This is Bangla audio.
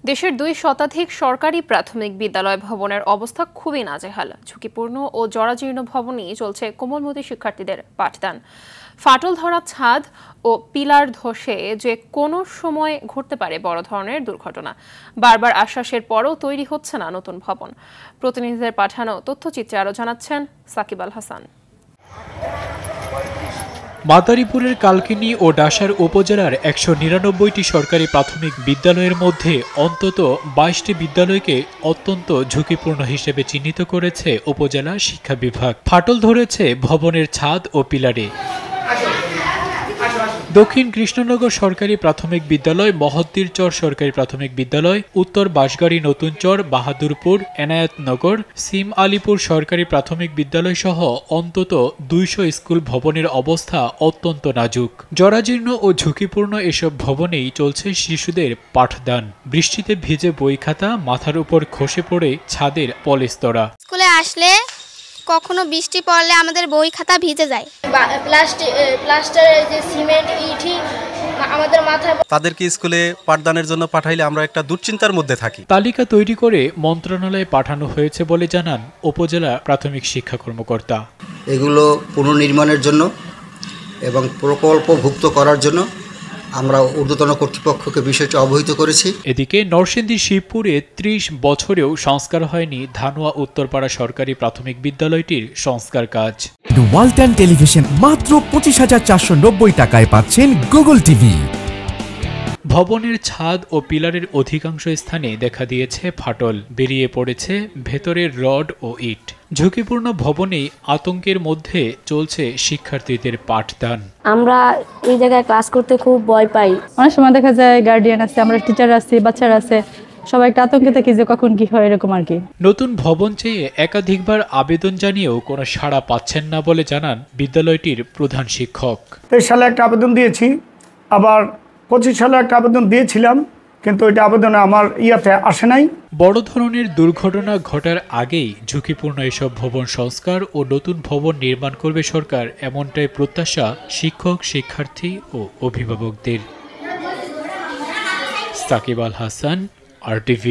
দেশের 2 শতাধিক সরকারি প্রাথমিক বিদ্যালয় ভবনের অবস্থা খুবই নাজেহাল। ঝুঁকিপূর্ণ ও জরাজীর্ণ ভবনেই চলছে কোমলমতি শিক্ষার্থীদের পাঠদান। ফাটল ধরা ছাদ ও পিলার ধসে যে কোনো সময় ঘটতে পারে বড় ধরনের দুর্ঘটনা। বারবার আশ্বাসের পরও তৈরি হচ্ছে না নতুন ভবন। প্রতিনিধিদের পাঠানো তথ্যচিত্রে আরও জানাচ্ছেন সাকিব আল হাসান। মাদারীপুরের কালকিনি ও ডাসার উপজেলার 199টি সরকারি প্রাথমিক বিদ্যালয়ের মধ্যে অন্তত 22টি বিদ্যালয়কে অত্যন্ত ঝুঁকিপূর্ণ হিসেবে চিহ্নিত করেছে উপজেলা শিক্ষা বিভাগ। ফাটল ধরেছে ভবনের ছাদ ও পিলারে। দক্ষিণ কৃষ্ণনগর সরকারি প্রাথমিক বিদ্যালয়, মহদ্দিরচর সরকারি প্রাথমিক বিদ্যালয়, উত্তর বাঁশগাড়ী নতুনচর, বাহাদুরপুর, এনায়েতনগর, সিম আলীপুর সরকারি প্রাথমিক বিদ্যালয় সহ অন্তত 200 স্কুল ভবনের অবস্থা অত্যন্ত নাজুক। জরাজীর্ণ ও ঝুঁকিপূর্ণ এসব ভবনেই চলছে শিশুদের পাঠদান। বৃষ্টিতে ভিজে বই খাতা মাথার উপর খসে পড়ে ছাদের পলেস্তরা। স্কুলে আসলে কখনো বৃষ্টি পড়লে আমাদের বই খাতা ভিজে যায়। প্লাস্টারের যে সিমেন্ট ইটি আমাদের মাথায়। তাদেরকে স্কুলে পাঠদানের জন্য পাঠাইলে আমরা একটা দুশ্চিন্তার মধ্যে থাকি। তালিকা তৈরি করে মন্ত্রণালয়ে পাঠানো হয়েছে বলে জানান উপজেলা প্রাথমিক শিক্ষা কর্মকর্তা। এগুলো পুনর্নির্মাণের জন্য এবং প্রকল্পভুক্ত করার জন্য আমরা ঊর্ধ্বতন কর্তৃপক্ষকে বিষয়টি অবহিত করেছি। এদিকে নরসিংদী শিবপুরে 30 বছরেও সংস্কার হয়নি ধানুয়া উত্তরপাড়া সরকারি প্রাথমিক বিদ্যালয়টির সংস্কার কাজ। ওয়ালটন টেলিভিশন মাত্র 25,490 টাকায় পাচ্ছেন গুগল টিভি। ভবনের ছাদ ও পিলারের অধিকাংশ স্থানে দেখা দিয়েছে ফাটল, বেরিয়ে পড়েছে ভেতরের রড ও ইট। ঝুঁকিপূর্ণ ভবনেই আতঙ্কের মধ্যে চলছে শিক্ষার্থীদের পাঠদান। আমরা এই জায়গায় ক্লাস করতে খুব ভয় পাই। অনেক সময় দেখা যায় গার্ডিয়ান আছে, আমরা টিচার আছি, বাচ্চারা আছে, সবাই একটা আতঙ্কে থাকি যে কখন কি হয় এরকম আর কি। নতুন ভবন চেয়ে একাধিকবার আবেদন জানিয়েও কোনো সাড়া পাচ্ছেন না বলে জানান বিদ্যালয়টির প্রধান শিক্ষক। 23 সালে একটা আবেদন দিয়েছি, আবার 25 সালে একটা আবেদন দিয়েছিলাম, কিন্তু ওইটা আবেদনে আমার আসে নাই। বড় ধরনের দুর্ঘটনা ঘটার আগেই ঝুঁকিপূর্ণ এসব ভবন সংস্কার ও নতুন ভবন নির্মাণ করবে সরকার, এমনটাই প্রত্যাশা শিক্ষক, শিক্ষার্থী ও অভিভাবকদের। সাকিব আল হাসান, RTV।